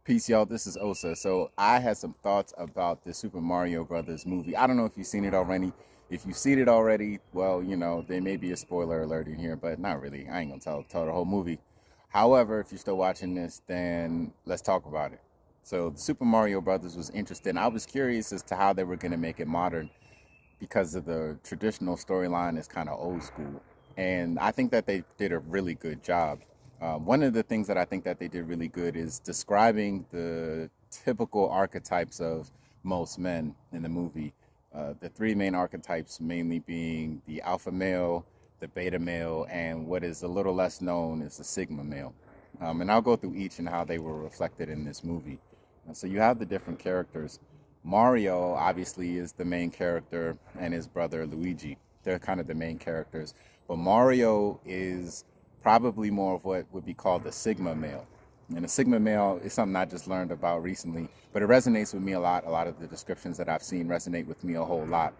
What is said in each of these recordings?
Peace, y'all. This is Osa. So I had some thoughts about the Super Mario Brothers movie. I don't know if you've seen it already. If you've seen it already, well, there may be a spoiler alert in here, but not really. I ain't gonna tell the whole movie. However, if you're still watching this, then let's talk about it. So the Super Mario Brothers was interesting. I was curious as to how they were gonna make it modern because of the traditional storyline is kind of old school. And I think that they did a really good job. One of the things that I think that they did really good is describing the typical archetypes of most men in the movie. The three main archetypes mainly being the alpha male, the beta male, and what is a little less known is the sigma male. And I'll go through each and how they were reflected in this movie. So you have the different characters. Mario obviously is the main character, and his brother Luigi. They're kind of the main characters. But Mario is probably more of what would be called the Sigma male. And the Sigma male is something I just learned about recently, but it resonates with me a lot. A lot of the descriptions that I've seen resonate with me a whole lot.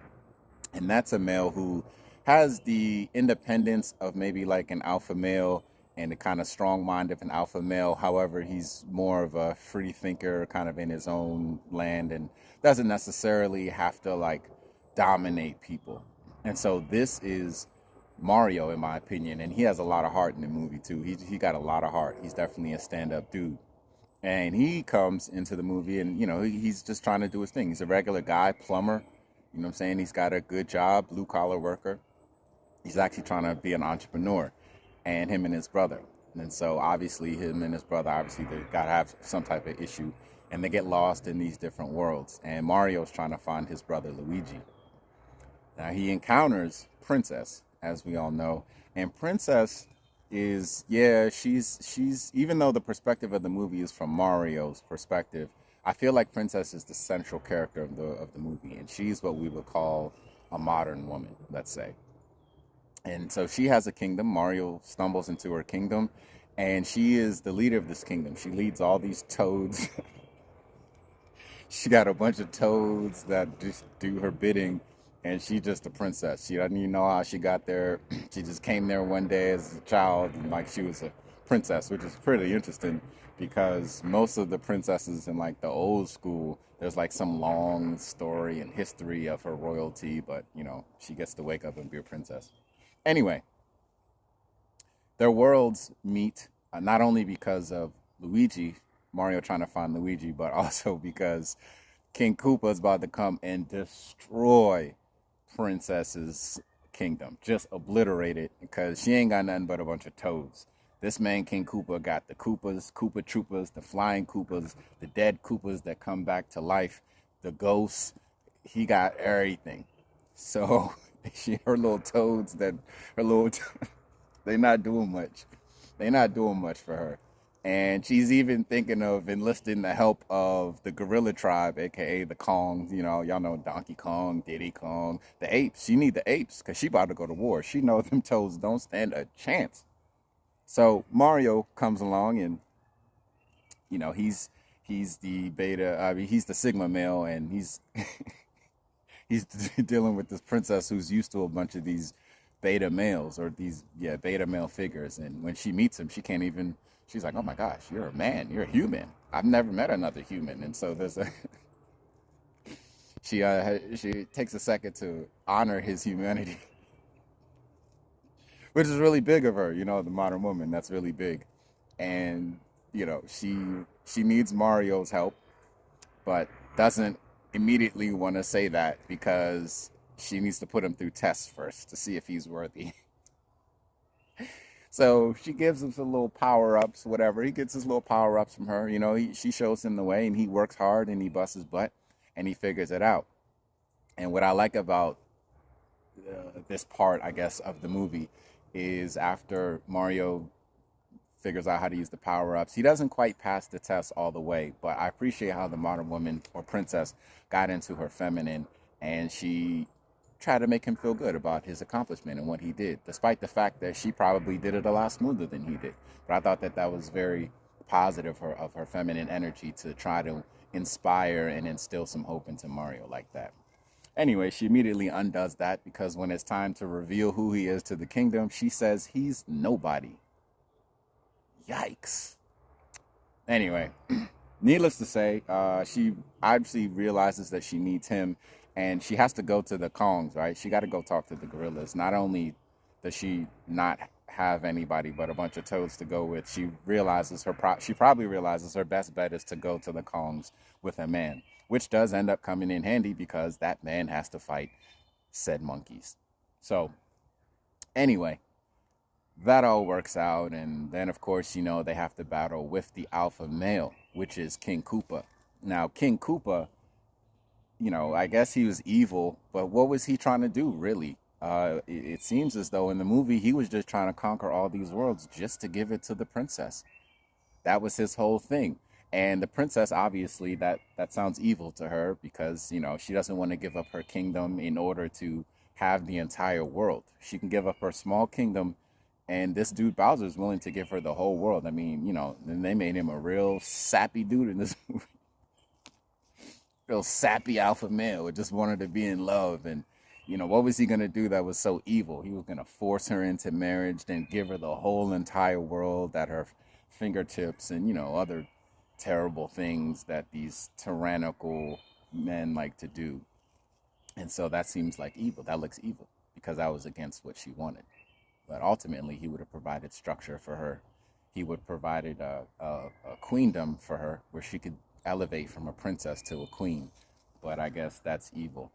And that's a male who has the independence of maybe like an alpha male and the kind of strong mind of an alpha male. However, he's more of a free thinker, kind of in his own land, and doesn't necessarily have to like dominate people. And so this is Mario, in my opinion, and he has a lot of heart in the movie too. He got a lot of heart. He's definitely a stand up dude. And he comes into the movie, and he's just trying to do his thing. He's a regular guy, plumber. You know what I'm saying? He's got a good job, blue collar worker. He's actually trying to be an entrepreneur, and him and his brother. And so obviously him and his brother, obviously they gotta have some type of issue, and they get lost in these different worlds. And Mario's trying to find his brother Luigi. Now he encounters Princess, as we all know, and Princess is, yeah, she's even though the perspective of the movie is from Mario's perspective, I feel like Princess is the central character of the movie, and she's what we would call a modern woman, let's say. And so she has a kingdom. Mario stumbles into her kingdom, and she is the leader of this kingdom. She leads all these toads. She got a bunch of toads that just do her bidding, and she just a princess. She doesn't even know how she got there. She just came there one day as a child, and like she was a princess, which is pretty interesting because most of the princesses in like the old school, there's like some long story and history of her royalty, but she gets to wake up and be a princess. Anyway, their worlds meet not only because of Luigi, Mario trying to find Luigi, but also because King Koopa is about to come and destroy Princess's kingdom. Just obliterate it because she ain't got nothing but a bunch of toads. This man, King Koopa, got the Koopas, Koopa Troopas, the flying Koopas, the dead Koopas that come back to life, the ghosts. He got everything. So her little toads her little, they not doing much. They not doing much for her. And she's even thinking of enlisting the help of the gorilla tribe, aka the Kongs. Y'all know Donkey Kong, Diddy Kong, the apes. She need the apes because she about to go to war. She know them toads don't stand a chance. So Mario comes along, and he's the beta. I mean, he's the Sigma male, and he's dealing with this princess who's used to a bunch of these beta males, or these, yeah, beta male figures. And when she meets him, she can't even. She's like, "Oh my gosh, you're a man. You're a human. I've never met another human." And so there's a she takes a second to honor his humanity, which is really big of her. The modern woman, that's really big. And she needs Mario's help, but doesn't immediately want to say that because she needs to put him through tests first to see if he's worthy. So she gives him some little power ups, whatever. He gets his little power ups from her. She shows him the way, and he works hard and he busts his butt and he figures it out. And what I like about this part, I guess, of the movie is after Mario figures out how to use the power ups, he doesn't quite pass the test all the way. But I appreciate how the modern woman or princess got into her feminine, and she tried to make him feel good about his accomplishment and what he did, despite the fact that she probably did it a lot smoother than he did. But I thought that that was very positive of her feminine energy to try to inspire and instill some hope into Mario like that. Anyway, she immediately undoes that because when it's time to reveal who he is to the kingdom, she says he's nobody. Yikes. Anyway, Needless to say, she obviously realizes that she needs him, and she has to go to the Kongs, right? She got to go talk to the gorillas. Not only does she not have anybody but a bunch of toads to go with, she probably realizes her best bet is to go to the Kongs with a man, which does end up coming in handy because that man has to fight said monkeys. So anyway, that all works out, and then of course they have to battle with the alpha male, which is King Koopa. Now King Koopa, I guess he was evil, but what was he trying to do really? It seems as though in the movie he was just trying to conquer all these worlds just to give it to the princess. That was his whole thing. And the princess, obviously, that sounds evil to her because she doesn't want to give up her kingdom in order to have the entire world. She can give up her small kingdom, and this dude Bowser is willing to give her the whole world. I mean, then they made him a real sappy dude in this movie, real sappy alpha male who just wanted to be in love. And what was he gonna do that was so evil? He was gonna force her into marriage, then give her the whole entire world at her fingertips, and other terrible things that these tyrannical men like to do. And so that seems like evil. That looks evil because that was against what she wanted. But ultimately, he would have provided structure for her. He would provided a queendom for her where she could elevate from a princess to a queen. But I guess that's evil.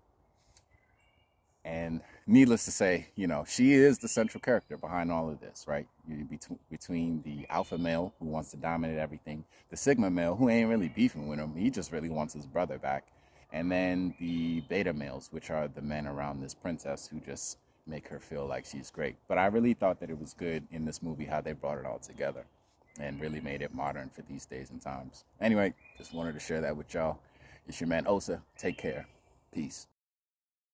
And needless to say, she is the central character behind all of this, right? Between the alpha male who wants to dominate everything, the sigma male who ain't really beefing with him, he just really wants his brother back, and then the beta males, which are the men around this princess who just make her feel like she's great. But I really thought that it was good in this movie how they brought it all together and really made it modern for these days and times. Anyway, just wanted to share that with y'all. It's your man Osa. Take care. Peace.